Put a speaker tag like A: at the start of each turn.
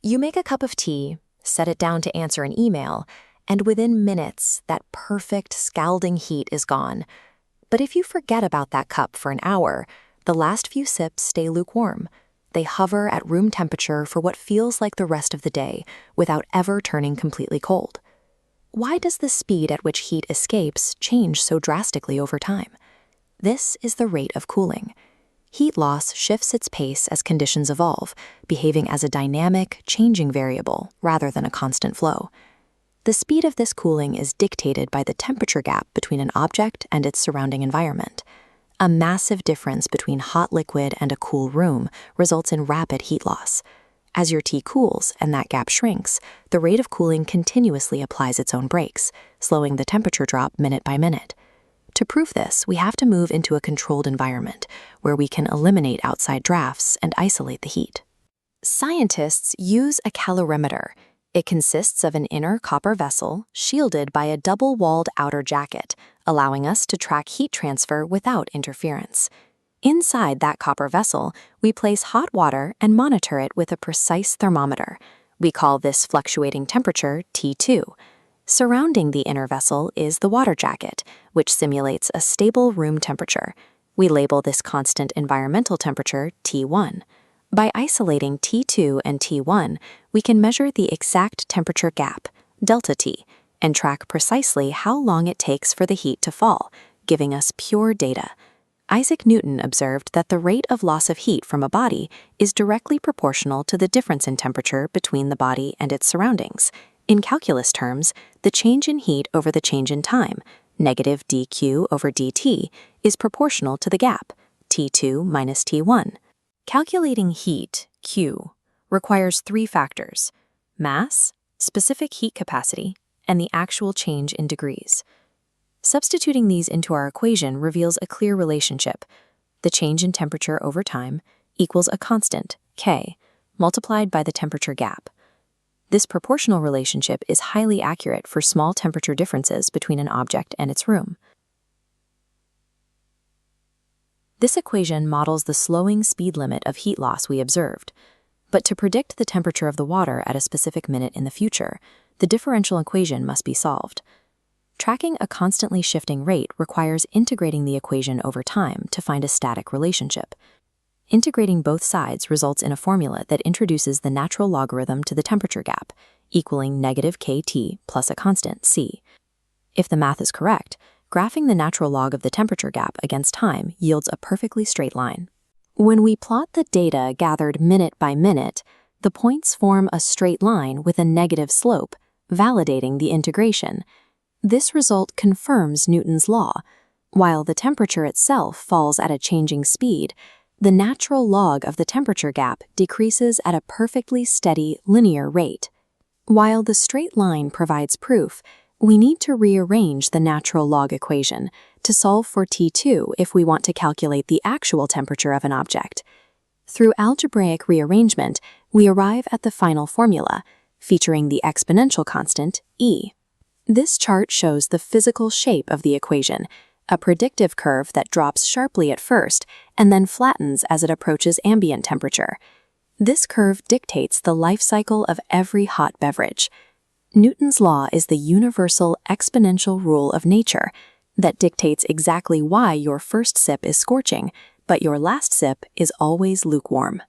A: You make a cup of tea, set it down to answer an email, and within minutes, that perfect scalding heat is gone. But if you forget about that cup for an hour, the last few sips stay lukewarm. They hover at room temperature for what feels like the rest of the day, without ever turning completely cold. Why does the speed at which heat escapes change so drastically over time? This is the rate of cooling. Heat loss shifts its pace as conditions evolve, behaving as a dynamic, changing variable rather than a constant flow. The speed of this cooling is dictated by the temperature gap between an object and its surrounding environment. A massive difference between hot liquid and a cool room results in rapid heat loss. As your tea cools and that gap shrinks, the rate of cooling continuously applies its own brakes, slowing the temperature drop minute by minute. To prove this, we have to move into a controlled environment where we can eliminate outside drafts and isolate the heat. Scientists use a calorimeter. It consists of an inner copper vessel shielded by a double-walled outer jacket, allowing us to track heat transfer without interference. Inside that copper vessel, we place hot water and monitor it with a precise thermometer. We call this fluctuating temperature T2. Surrounding the inner vessel is the water jacket, which simulates a stable room temperature. We label this constant environmental temperature T1. By isolating T2 and T1, we can measure the exact temperature gap, delta T, and track precisely how long it takes for the heat to fall, giving us pure data. Isaac Newton observed that the rate of loss of heat from a body is directly proportional to the difference in temperature between the body and its surroundings. In calculus terms, the change in heat over the change in time, negative dq over dt, is proportional to the gap, T2 minus T1. Calculating heat, Q, requires three factors: mass, specific heat capacity, and the actual change in degrees. Substituting these into our equation reveals a clear relationship. The change in temperature over time equals a constant, K, multiplied by the temperature gap. This proportional relationship is highly accurate for small temperature differences between an object and its room. This equation models the slowing speed limit of heat loss we observed. But to predict the temperature of the water at a specific minute in the future, the differential equation must be solved. Tracking a constantly shifting rate requires integrating the equation over time to find a static relationship. Integrating both sides results in a formula that introduces the natural logarithm to the temperature gap, equaling negative kt plus a constant, c. If the math is correct, graphing the natural log of the temperature gap against time yields a perfectly straight line. When we plot the data gathered minute by minute, the points form a straight line with a negative slope, validating the integration. This result confirms Newton's law. While the temperature itself falls at a changing speed, the natural log of the temperature gap decreases at a perfectly steady linear rate. While the straight line provides proof, we need to rearrange the natural log equation to solve for T2 if we want to calculate the actual temperature of an object. Through algebraic rearrangement, we arrive at the final formula, featuring the exponential constant, E. This chart shows the physical shape of the equation, a predictive curve that drops sharply at first and then flattens as it approaches ambient temperature. This curve dictates the life cycle of every hot beverage. Newton's law is the universal exponential rule of nature that dictates exactly why your first sip is scorching, but your last sip is always lukewarm.